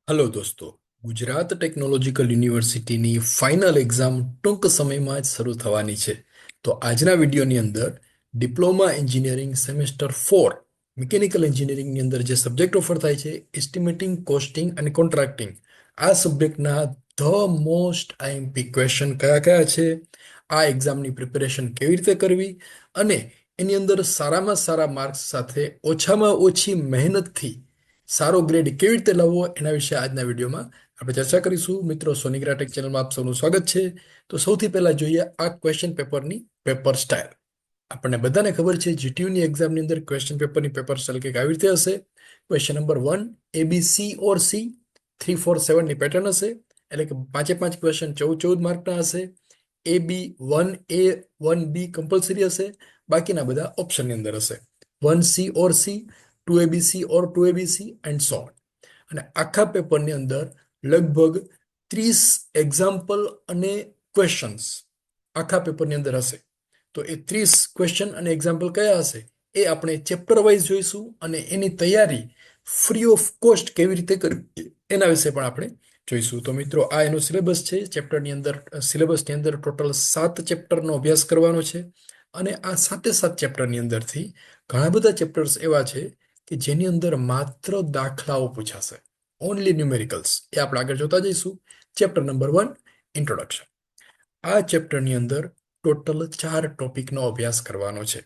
Hello દોસ્તો, Gujarat technological યુનિવર્સિટીની final exam ટૂંક સમયમાં જ શરૂ થવાની છે. તો આજના વિડીયોની અંદર ડિપ્લોમા એન્જિનિયરિંગ સેમેસ્ટર 4 મિકેનિકલ એન્જિનિયરિંગની અંદર જે સબ્જેક્ટ ઓફર થાય છે, એસ્ટિમેટિંગ, કોસ્ટિંગ અને કોન્ટ્રાક્ટિંગ, આ સબ્જેક્ટના ધ મોસ્ટ આઈએમપી ક્વેશ્ચન કયા કયા છે, આ એક્ઝામની પ્રિપેરેશન કેવી રીતે કરવી અને એની અંદર સારામાં સારા માર્ક્સ સાથે ઓછામાં ઓછી મહેનતથી સારો ગ્રેડ કેવી રીતે લાવવો એના વિશે આજના વિડીયોમાં આપણે ચર્ચા કરીશું. મિત્રો, સોનિગ્રા ટેક ચેનલમાં આપ સૌનું સ્વાગત છે. તો સૌથી પહેલા જોઈએ આ ક્વેશ્ચન પેપરની પેપર સ્ટાઇલ. આપણને બધાને ખબર છે જીટીયુની એક્ઝામની અંદર ક્વેશ્ચન પેપરની પેપર સ્ટાઇલ કંઈક આવી રીતે હશે. ક્વેશ્ચન નંબર 1 ABC ઓર સી 347ની પેટર્ન હશે, એટલે કે પાંચે પાંચ ક્વેશ્ચન 14 માર્કના હશે. AB 1A 1B કમ્પલસરી હશે, બાકીના બધા ઓપ્શનની અંદર હશે. 1C or C, 2ABC or 2ABC and so on. અને આખા પેપરની અંદર લગભગ 30 એક્ઝામ્પલ અને ક્વેશ્ચન્સ આખા પેપરની અંદર હશે. તો એ 30 ક્વેશ્ચન અને એક્ઝામ્પલ કયા હશે એ આપણે ચેપ્ટર વાઇઝ જોઈશું, અને એની તૈયારી ફ્રી ઓફ કોસ્ટ કેવી રીતે કરવી એના વિશે પણ આપણે જોઈશું. તો મિત્રો, આ એનો સિલેબસ છે. ચેપ્ટરની અંદર સિલેબસની અંદર ટોટલ 7 ચેપ્ટરનો અભ્યાસ કરવાનો છે, અને આ 7 ચેપ્ટરની અંદરથી ઘણા બધા ચેપ્ટર્સ એવા છે કે જેની અંદર માત્ર દાખલાઓ પૂછાશે, ઓનલી ન્યુમેરિકલ્સ. એ આપણે આગળ જોતા જઈશું. Chapter number 1, introduction. આ ચેપ્ટરની અંદર ટોટલ 4 ટોપિકનો અભ્યાસ કરવાનો છે.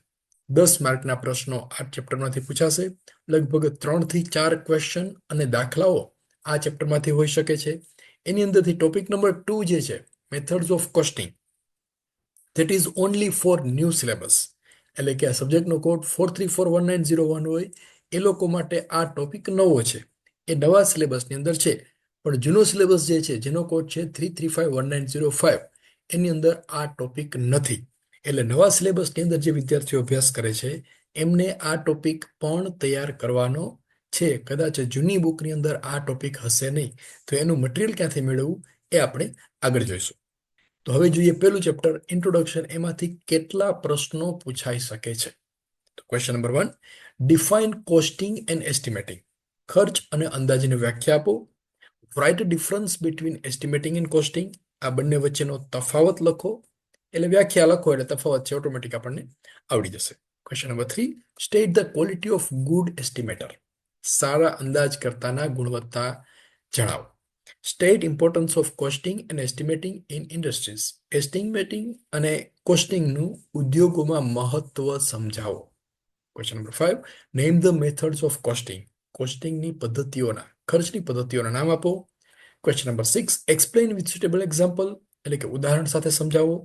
10 માર્કના પ્રશ્નો આ ચેપ્ટરમાંથી પૂછાશે. લગભગ 3 થી 4 ક્વેશ્ચન અને દાખલાઓ આ ચેપ્ટરમાંથી હોઈ શકે છે. એની અંદરથી ટોપિક નંબર 2 જે છે, methods of costing, that is only for new syllabus. એટલે કે આ સબ્જેક્ટનો કોડ 434190 હોય એ લોકો માટે આ ટોપિક નવો છે, એ નવા સિલેબસની અંદર છે. પણ જૂનો સિલેબસ જે છે, જેનો કોડ છે 335190 એની અંદર આ ટોપિક નથી. એટલે નવા સિલેબસની અંદર જે વિદ્યાર્થીઓ અભ્યાસ કરે છે એમને આ ટોપિક પણ તૈયાર કરવાનો છે. કદાચ જૂની બુકની અંદર આ ટોપિક હશે નહીં, તો એનું મટીરિયલ ક્યાંથી મેળવવું એ આપણે આગળ જોઈશું. તો હવે જોઈએ પહેલું ચેપ્ટર, ઇન્ટ્રોડક્શન. એમાંથી કેટલા પ્રશ્નો પૂછાઈ શકે છે? તો question number 1, define costing and estimating. ખર્ચ અને અંદાજની વ્યાખ્યા આપો. Write difference between estimating and costing. આ બંને વચ્ચેનો તફાવત લખો. એટલે વ્યાખ્યા લખો એટલે તફાવત છે ઓટોમેટિક આપણને આવડી જશે. Question number 3, state the quality of good estimator. સારા અંદાજકર્તાના ગુણવત્તા જણાવો. State importance of costing and estimating in industries. Estimating અને કોસ્ટિંગનું ઉદ્યોગોમાં મહત્વ સમજાવો. Question number 5, name the methods of costing. કોસ્ટિંગની પદ્ધતિઓના, ખર્ચની પદ્ધતિઓના નામ આપો. Question number 6, explain with suitable example. એટલે કે ઉદાહરણ સાથે સમજાવો.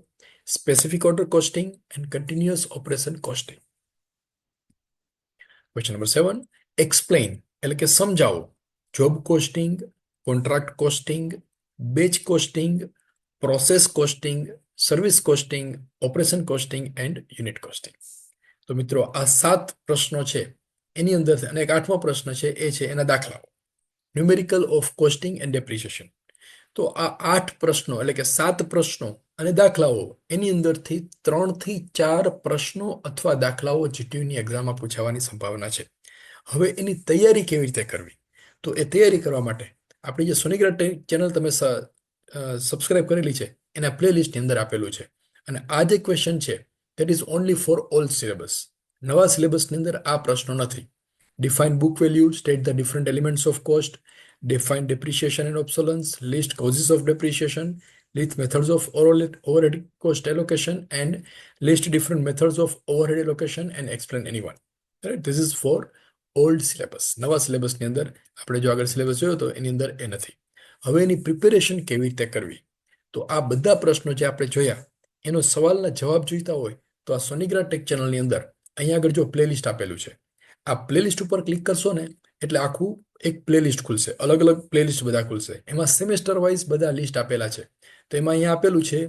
Specific order costing and continuous operation costing. Question number 7, explain એટલે કે સમજાવો. Job costing, contract costing, batch costing, process costing, service costing, operation costing and unit costing. તો મિત્રો, આ 7 પ્રશ્નો છે એની અંદર, અને એક 8મો પ્રશ્ન છે એ છે એના દાખલાઓ, numerical of costing and depreciation. તો આ 8 પ્રશ્નો એટલે કે 7 પ્રશ્નો અને દાખલાઓ, એની અંદરથી 3 થી 4 પ્રશ્નો અથવા દાખલાઓ જીટીયુની એક્ઝામમાં પૂછાવાની સંભાવના છે. હવે એની તૈયારી કેવી રીતે કરવી? તો એ તૈયારી કરવા માટે આપણી જે સોનિગ્રા ચેનલ તમે સબસ્ક્રાઇબ કરેલી છે એના પ્લેલિસ્ટની અંદર આપેલું છે. અને આ જે ક્વેશ્ચન છે that is only for old syllabus. નવા સિલેબસની અંદર આ પ્રશ્નો નથી. Define book value, state the different elements of cost, define depreciation and obsolescence, list causes of depreciation, list methods of overhead cost allocation, and list different methods of overhead allocation and explain any one. Right? This is for old syllabus. નવા સિલેબસની અંદર આપણે જો આગળ syllabus જોયો તો એની અંદર એ નથી. હવે એની પ્રિપેરેશન કેવી રીતે કરવી? તો આ બધા પ્રશ્નો જે આપણે જોયા એનો સવાલના જવાબ જોઈતા હોય તો આ સોનિગ્રા ટેક ચેનલની અંદર અહીંયા આગળ જો પ્લેલિસ્ટ આપેલું છે, આ પ્લેલિસ્ટ ઉપર ક્લિક કરશો ને એટલે આખું એક પ્લેલિસ્ટ ખુલશે, અલગ અલગ પ્લેલિસ્ટ બધા ખુલશે. એમાં સેમેસ્ટર વાઇઝ બધા લિસ્ટ આપેલા છે. તો એમાં અહીંયા આપેલું છે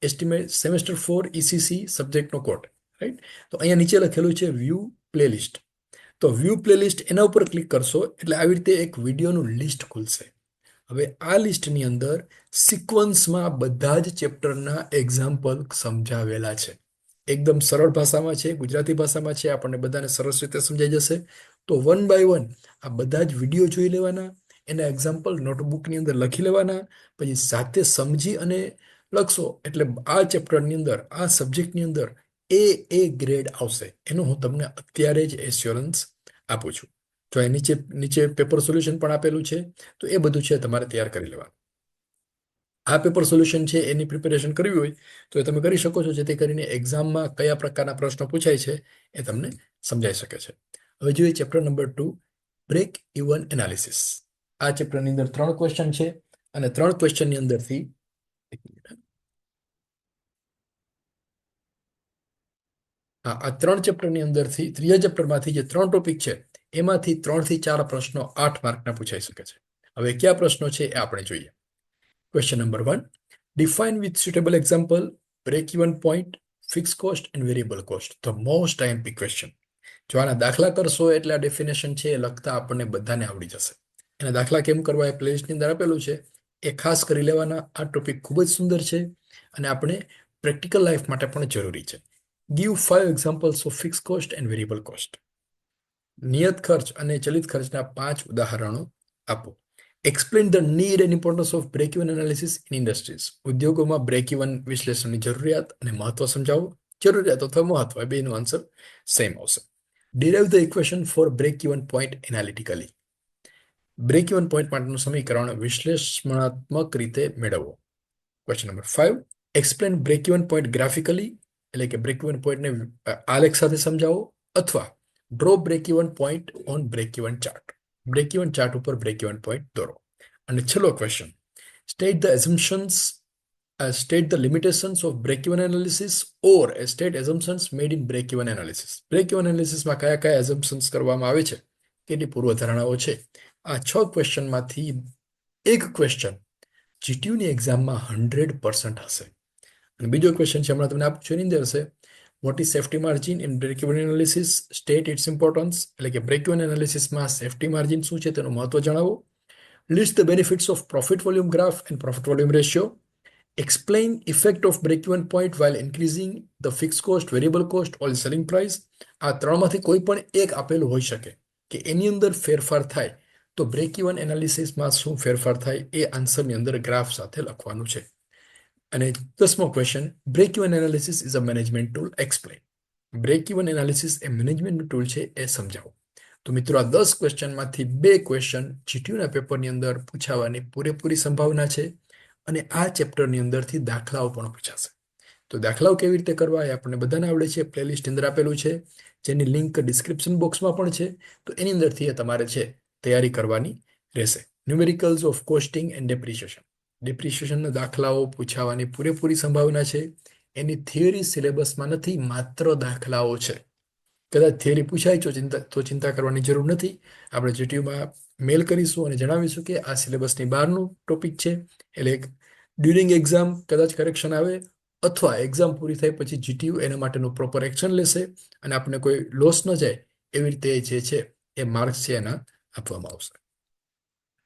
એસ્ટિમેટ સેમેસ્ટર 4 ECC સબ્જેક્ટનો કોડ, રાઈટ? તો અહીંયા નીચે લખેલું છે વ્યૂ પ્લેલિસ્ટ. તો વ્યૂ પ્લેલિસ્ટ એના ઉપર ક્લિક કરશો એટલે આવી રીતે એક વિડીયોનું લિસ્ટ ખુલશે. હવે આ લિસ્ટની અંદર સિક્વન્સમાં બધા જ ચેપ્ટરના એક્ઝામ્પલ સમજાવેલા છે. એકદમ સરળ ભાષામાં છે, ગુજરાતી ભાષામાં છે, આપણને બધાને સરસ રીતે સમજાઈ જશે. તો 1 બાય 1 આ બધા જ વિડીયો જોઈ લેવાના, એના એક્ઝામ્પલ નોટબુકની અંદર લખી લેવાના, પછી સાથે સમજી અને લખશો એટલે આ ચેપ્ટરની અંદર, આ સબ્જેક્ટની અંદર એ ગ્રેડ આવશે. એનું હું તમને અત્યારે જ એશ્યોરન્સ આપું છું. તો એ નીચે નીચે પેપર સોલ્યુશન પણ આપેલું છે, તો એ બધું છે તમારે તૈયાર કરી લેવાનું. આ પેપર સોલ્યુશન છે એની પ્રિપેરેશન કરવી હોય તો એ તમે કરી શકો છો, જેથી કરીને એક્ઝામમાં કયા પ્રકારના પ્રશ્નો પૂછાય છે એ તમને સમજાઈ શકે છે. હવે જોઈએ chapter number 2, break even analysis. આ ચેપ્ટરની અંદર 3 ક્વેશ્ચન છે અને 3 ક્વેશ્ચનની અંદરથી આ 3 ચેપ્ટરની અંદરથી ત્રીજા ચેપ્ટરમાંથી જે 3 ટોપિક છે એમાંથી 3 થી 4 પ્રશ્નો 8 માર્કના પૂછાઈ શકે છે. હવે કયા પ્રશ્નો છે એ આપણે જોઈએ. Question number 1, define with suitable example break even point, fixed cost and variable cost. The most IMP question. જો આના દાખલા કરશો એટલે આ ડેફિનેશન છે એ લખતા આપણને બધાને આવડી જશે. એના દાખલા કેમ કરવા એ પ્લેલિસ્ટની અંદર આપેલું છે, એ ખાસ કરી લેવાના. આ ટોપિક ખૂબ જ સુંદર છે અને આપણે પ્રેક્ટિકલ લાઈફ માટે પણ જરૂરી છે. Give 5 examples of fixed cost and variable cost. નિયત ખર્ચ અને ચલિત ખર્ચના 5 ઉદાહરણો આપો. Explain the need and importance of break even analysis in industries. ઉદ્યોગોમાં બ્રેક ઇવન વિશ્લેષણની જરૂરિયાત અને મહત્વ સમજાવો. જરૂરિયાત અથવા મહત્વ બેનો આન્સર સેમ આવશે. Derive the equation for break even point analytically. Break even point માટેનું સમીકરણ વિશ્લેષણાત્મક રીતે મેળવો. Question number 5, explain break even point graphically, એટલે કે બ્રેક ઇવન પોઈન્ટને આલેખ સાથે સમજાવો, અથવા draw break even point on break even chart. Break even chart ઉપર બ્રેક ઇવન પોઈન્ટ દોરો. અને છેલ્લો question, state the assumptions, state the limitations of break even analysis or state assumptions made in break even analysis. Break even એનાલિસિસમાં કયા કયા એઝમ્પશન્સ કરવામાં આવે છે, કેટલી પૂર્વધારણાઓ છે. આ 6 ક્વેશ્ચનમાંથી એક ક્વેશ્ચન જીટીયુની એક્ઝામમાં 100% હશે. અને બીજો ક્વેશ્ચન છે, હમણાં તમને આપું છું એની અંદર હશે, what is safety margin in break even analysis, state its importance. એટલે કે બ્રેક ઇવન એનાલિસિસમાં સેફ્ટી માર્જિન શું છે તેનું મહત્વ જણાવો. List the benefits of profit volume graph and profit volume ratio. Explain effect of break even point while increasing the fixed cost, variable cost or selling price. આ ત્રણમાંથી કોઈ પણ એક આપેલું હોઈ શકે કે એની અંદર ફેરફાર થાય તો બ્રેક ઇવન એનાલિસિસમાં શું ફેરફાર થાય એ આન્સરની અંદર ગ્રાફ સાથે લખવાનું છે. અને 10મો question, break even analysis is a management tool, explain. Break even analysis એ મેનેજમેન્ટ ટૂલ છે એ સમજાવો. તો મિત્રો આ 10 ક્વેશ્ચનમાંથી 2 ક્વેશ્ચન જીટીયુના પેપરની અંદર પૂછાવાની પૂરેપૂરી સંભાવના છે અને આ ચેપ્ટરની અંદરથી દાખલાઓ પણ પૂછાશે. તો દાખલાઓ કેવી રીતે કરવા એ આપણને બધાને આવડે છે, પ્લેલિસ્ટ અંદર આપેલું છે, જેની લિંક ડિસ્ક્રિપ્શન બોક્સમાં પણ છે. તો એની અંદરથી એ તમારે છે તૈયારી કરવાની રહેશે. Numericals of costing and depreciation. ડિપ્રિસિએશનના દાખલાઓ પૂછાવાની પૂરેપૂરી સંભાવના છે. એની થિયરી સિલેબસમાં નથી, માત્ર દાખલાઓ છે. કદાચ થિયરી પૂછાય તો ચિંતા કરવાની જરૂર નથી. આપણે જીટીયુમાં મેલ કરીશું અને જણાવીશું કે આ સિલેબસની બહારનું ટોપિક છે, એટલે ડ્યુરિંગ એક્ઝામ કદાચ કરેક્શન આવે અથવા એક્ઝામ પૂરી થાય પછી જીટીયુ એના માટેનું પ્રોપર એક્શન લેશે અને આપણને કોઈ લોસ ન જાય એવી રીતે જે છે એ માર્ક્સ છે એના આપવામાં આવશે.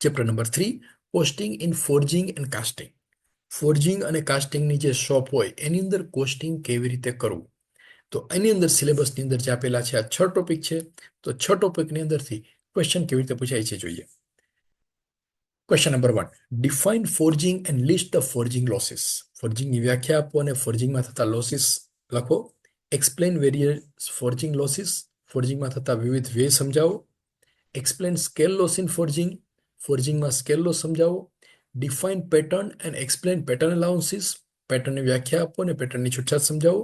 Chapter number 3, costing in forging and casting. Forging અને કાસ્ટિંગની જે શોપ હોય એની અંદર કોસ્ટિંગ કેવી રીતે કરવું. તો એની અંદર સિલેબસની અંદર જે આપેલા છે આ 6 ટોપિક છે. તો 6 ટોપિકની અંદરથી ક્વેશ્ચન કેવી રીતે પૂછાય છે જોઈએ. Question number 1, define forging and list the forging losses. ફોર્જિંગની વ્યાખ્યા આપો અને ફોર્જિંગમાં થતા લોસીસ લખો. Explain various forging losses. ફોર્જિંગમાં થતા વિવિધ વ્યય સમજાવો. Explain scale loss in forging. ફોર્જિંગમાં સ્કેલ લોસ સમજાવો. Define pattern and explain pattern allowances. પેટર્નની વ્યાખ્યા આપો અને પેટર્નની છૂટછાટ સમજાવો.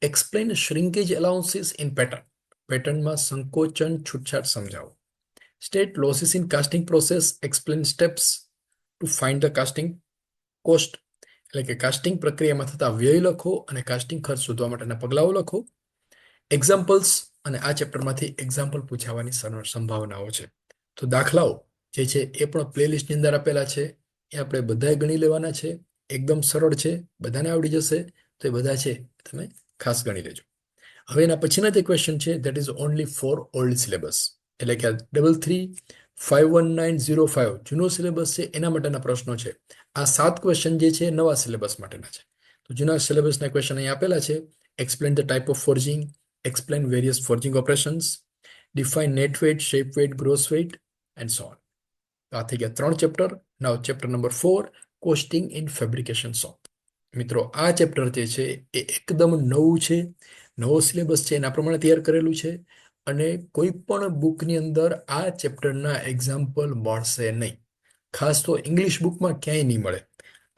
Explain shrinkage allowances in pattern. પેટર્નમાં સંકોચન છૂટછાટ સમજાવો. State losses in casting process. Explain steps to find the casting cost. એટલે કે કાસ્ટિંગ પ્રક્રિયામાં થતા વ્યય લખો અને કાસ્ટિંગ ખર્ચ શોધવા માટેના પગલાઓ લખો. એક્ઝામ્પલ્સ, અને આ ચેપ્ટરમાંથી એક્ઝામ્પલ પૂછાવાની સંભાવનાઓ છે. તો દાખલાઓ જે છે એ પણ પ્લેલિસ્ટની અંદર આપેલા છે, એ આપણે બધાએ ગણી લેવાના છે. એકદમ સરળ છે, બધાને આવડી જશે. તો એ બધા છે તમે ખાસ ગણી લેજો. હવે એના પછીના જે ક્વેશ્ચન છે that is only for old syllabus, એટલે કે 335190 જૂનો સિલેબસ છે એના માટેના પ્રશ્નો છે. આ 7 ક્વેશ્ચન જે છે નવા સિલેબસ માટેના છે. તો જૂના સિલેબસના ક્વેશ્ચન અહીં આપેલા છે. Explain the type of forging. Explain various forging operations. Define net weight, shape weight, gross weight and so on. આ થઈ ગયા 3 chapter. Now chapter number 4, costing in fabrication shop. મિત્રો આ ચેપ્ટર જે છે એ એકદમ નવું છે, નવો સિલેબસ છે, એના પ્રમાણે તૈયાર કરેલું છે. અને કોઈ પણ બુકની અંદર આ ચેપ્ટરના એક્ઝામ્પલ મળશે નહીં. ખાસ તો ઇંગ્લિશ બુકમાં ક્યાંય નહીં મળે,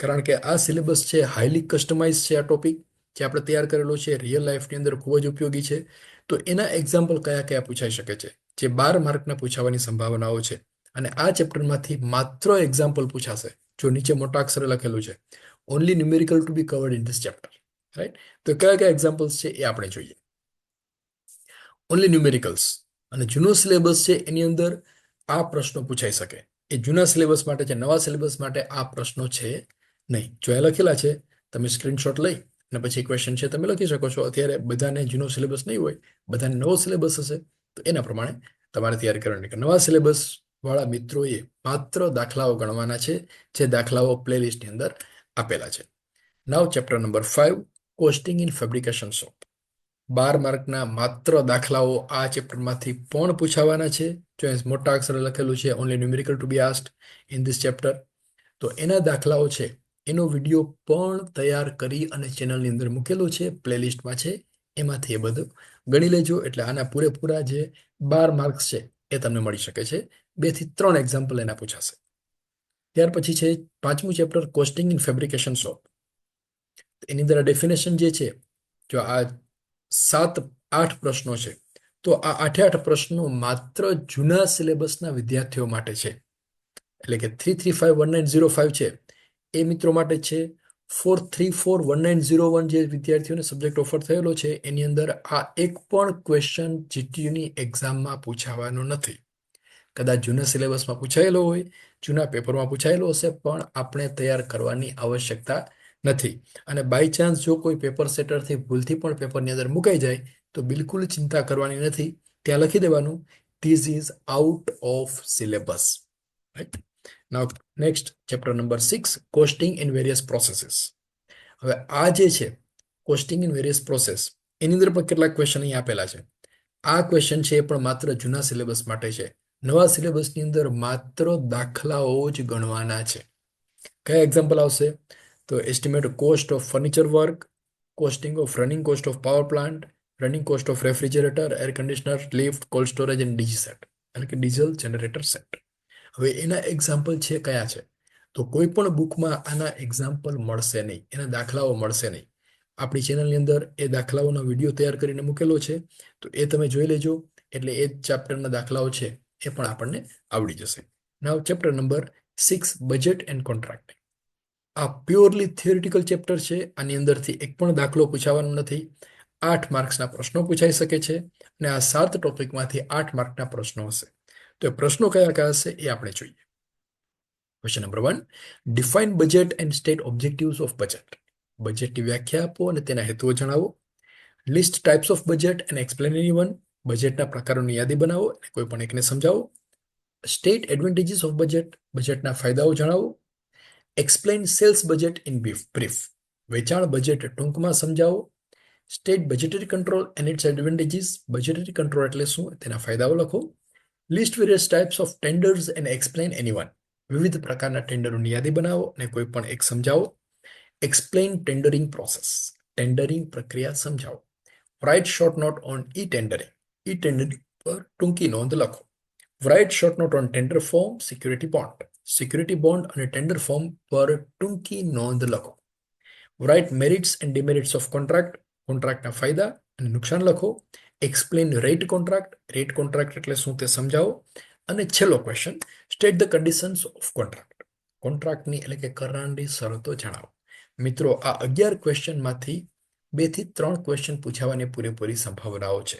કારણ કે આ સિલેબસ છે હાઈલી કસ્ટમાઇઝ છે. આ ટોપિક જે આપણે તૈયાર કરેલો છે રિયલ લાઈફની અંદર ખૂબ જ ઉપયોગી છે. તો એના એક્ઝામ્પલ કયા કયા પૂછાઈ શકે છે, જે 12 માર્કના પૂછાવાની સંભાવનાઓ છે. અને આ ચેપ્ટરમાંથી માત્ર એક્ઝામ્પલ પૂછાશે. જો નીચે મોટા અક્ષરે લખેલું છે only numerical to be covered in this chapter, right. તો કયા કયા એક્ઝામ્પલ્સ છે એ આપણે જોઈએ. ઓનલી ન્યુમેરિકલ્સ અને જૂનો સિલેબસ છે એની અંદર આ પ્રશ્નો પૂછાઈ શકે. એ જૂના સિલેબસ માટે છે, નવા સિલેબસ માટે આ પ્રશ્નો છે નહીં. જો એ લખેલા છે તમે સ્ક્રીનશોટ લઈ અને પછી ક્વેશ્ચન છે તમે લખી શકો છો. અત્યારે બધાને જૂનો સિલેબસ નહીં હોય, બધાને નવો સિલેબસ હશે, તો એના પ્રમાણે તમારે તૈયારી કરવાની. નવા સિલેબસ વાળા મિત્રોએ માત્ર દાખલાઓ ગણવાના છે, જે દાખલાઓ પ્લેલિસ્ટની અંદર આપેલા છે. Now chapter number 5, costing in fabrication shop. 12 માર્કના માત્ર દાખલાઓ આ ચેપ્ટરમાંથી પણ પૂછાવાના છે. જો મોટા અક્ષરે લખેલું છે only numerical to be asked in this chapter, તો એના દાખલાઓ છે એનો વિડીયો પણ તૈયાર કરી અને ચેનલની અંદર મૂકેલો છે, પ્લેલિસ્ટમાં છે. એમાંથી એ બધું ગણી લેજો. એટલે આના પૂરેપૂરા જે 12 માર્ક્સ છે એ તમને મળી શકે છે. 2 થી 3 એક્ઝામ્પલ એના પૂછાશે. ત્યાર પછી છે 5મું chapter, costing in fabrication shop. એની અંદર ડેફિનેશન જે છે, જો આ 7-8 પ્રશ્નો છે, તો આ 8 પ્રશ્નો માત્ર જૂના સિલેબસના વિદ્યાર્થીઓ માટે છે. એટલે કે 3351905 છે એ મિત્રો માટે છે. 4341901 જે વિદ્યાર્થીઓને સબ્જેક્ટ ઓફર થયેલો છે એની અંદર આ એક પણ ક્વેશ્ચન જીટીયુની એક્ઝામમાં પૂછાવાનો નથી. કદાચ જૂના સિલેબસમાં પૂછાયેલો હોય, જૂના પેપરમાં પૂછાયેલો હશે, પણ આપણે તૈયાર કરવાની આવશ્યકતા નથી. અને બાય ચાન્સ જો કોઈ પેપર સેટરથી ભૂલથી પણ પેપરની અંદર મુકાઈ જાય તો બિલકુલ ચિંતા કરવાની નથી. ત્યાં લખી દેવાનું this is out of syllabus, right. Now next chapter number 6, costing in various processes. હવે આ જે છે કોસ્ટિંગ ઇન વેરિયસ પ્રોસેસ, એની અંદર પણ કેટલાક ક્વેશ્ચન અહીં આપેલા છે. આ ક્વેશ્ચન છે એ પણ માત્ર જૂના સિલેબસ માટે છે. નવા સિલેબસની અંદર માત્ર દાખલાઓ જ ગણવાના છે. કયા એક્ઝામ્પલ આવશે? તો estimate cost of furniture work, costing of running cost of power plant, running cost of refrigerator, air conditioner, lift, cold storage and DG set, એટલે કે ડીઝલ જનરેટર સેટ. હવે એના એક્ઝામ્પલ છે કયા છે? તો કોઈ પણ બુકમાં આના એક્ઝામ્પલ મળશે નહીં, એના દાખલાઓ મળશે નહીં. આપણી ચેનલની અંદર એ દાખલાઓનો વિડીયો તૈયાર કરીને મૂકેલો છે, તો એ તમે જોઈ લેજો. એટલે એ ચેપ્ટરના દાખલાઓ છે એ પણ આપણને આવડી જશે. Now chapter number 6, budget and contracting. આ પ્યોરલી થિયોરિટિકલ ચેપ્ટર છે. આની અંદરથી એક પણ દાખલો પૂછાવાનો નથી. 8 માર્ક્સના પ્રશ્નો પૂછાઈ શકે છે અને આ 7 ટોપિકમાંથી 8 માર્કના પ્રશ્નો હશે. તો એ પ્રશ્નો કયા કયા હશે એ આપણે જોઈએ. Question number 1, define budget and state objectives of budget. બજેટની વ્યાખ્યા આપો અને તેના હેતુઓ જણાવો. List types of budget and explain any one. બજેટના પ્રકારોની યાદી બનાવો અને કોઈ પણ એકને સમજાવો. State advantages of budget. બજેટના ફાયદાઓ જણાવો. Explain sales budget in brief. વેચાણ બજેટ ટૂંકમાં સમજાવો. State budgetary control and its advantages. Budgetary control એટલે શું, તેના ફાયદાઓ લખો. List various types of tenders and explain any one. વિવિધ પ્રકારના ટેન્ડરોની યાદી બનાવો અને કોઈ પણ એક સમજાવો. Explain tendering process. ટેન્ડરિંગ પ્રક્રિયા સમજાવો. Write short note on e tendering. E tendering પર ટૂંકી નોંધ લખો. Write short note on tender form, security bond. Security bond અને ટેન્ડર ફોર્મ પર ટૂંકી નોંધ લખો. Write merits and demerits of contract. કોન્ટ્રાક્ટના ફાયદા અને નુકસાન લખો. Explain rate contract. Rate contract એટલે શું તે સમજાવો. અને છેલ્લો question, state the conditions of contract. કોન્ટ્રાક્ટની એટલે કે કરારની શરતો જણાવો. મિત્રો આ 11 ક્વેશ્ચનમાંથી 2 થી 3 ક્વેશ્ચન પૂછાવાની પૂરેપૂરી સંભાવનાઓ છે.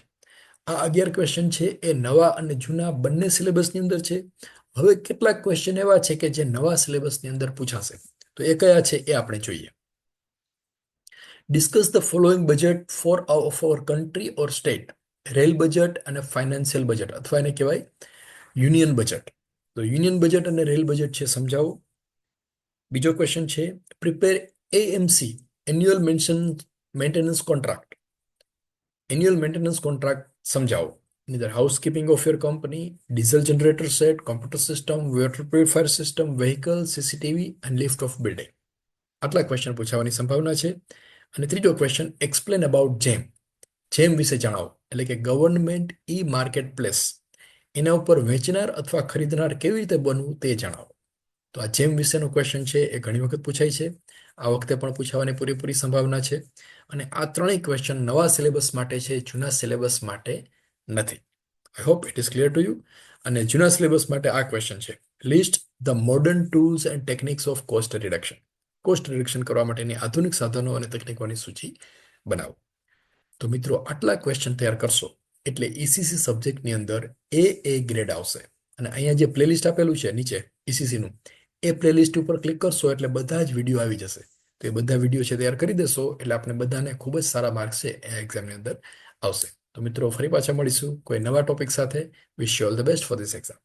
આ 11 ક્વેશ્ચન છે એ નવા અને જૂના બંને સિલેબસની અંદર છે. હવે કેટલાક ક્વેશ્ચન એવા છે કે જે નવા સિલેબસની અંદર પૂછાશે, તો એ કયા છે એ આપણે જોઈએ. Discuss the following budget for of our country or state. Rail budget અને ફાઇનાન્શિયલ બજેટ, અથવા એને કહેવાય યુનિયન બજેટ. તો યુનિયન બજેટ અને રેલ બજેટ છે સમજાવો. બીજો ક્વેશ્ચન છે, prepare AMC annual maintenance contract. Annual maintenance contract સમજાવો. એની અંદર housekeeping of your company, diesel generator set, computer system, water purifier system, vehicle, CCTV and lift of building. આટલા question પૂછાવાની સંભાવના છે. અને ત્રીજો ક્વેશ્ચન, એક્સપ્લેન અબાઉટ જેમ. જેમ વિશે જણાવો, એટલે કે ગવર્નમેન્ટ ઈ માર્કેટ પ્લેસ, એના ઉપર વેચનાર અથવા ખરીદનાર કેવી રીતે બનવું તે જણાવો. તો આ જેમ વિશેનો ક્વેશ્ચન છે એ ઘણી વખત પૂછાય છે. આ વખતે પણ પૂછાવાની પૂરેપૂરી સંભાવના છે. અને આ ત્રણેય ક્વેશ્ચન નવા સિલેબસ માટે છે, જૂના સિલેબસ માટે નથી. I hope it is clear to you. અને જૂના સિલેબસ માટે આ ક્વેશ્ચન છે, list the modern tools and techniques of cost reduction. Cost reduction કરવા માટેની આધુનિક સાધનો અને તકનીકોની સૂચિ બનાવો. તો મિત્રો, આટલા ક્વેશ્ચન તૈયાર કરશો એટલે ઈસીસી સબ્જેક્ટની અંદર એ ગ્રેડ આવશે. અને અહીંયા જે પ્લેલિસ્ટ આપેલું છે નીચે ઈસીસીનું, એ પ્લેલિસ્ટ ઉપર ક્લિક કરશો એટલે બધા જ વિડીયો આવી જશે. તો એ બધા વિડીયો છે તૈયાર કરી દેશો એટલે આપણે બધાને ખૂબ જ સારા માર્ક્સ છે એ એક્ઝામની અંદર આવશે. તો મિત્રો, ફરી પાછા મળીશું કોઈ નવા ટોપિક સાથે. Wish you all the best for this exam.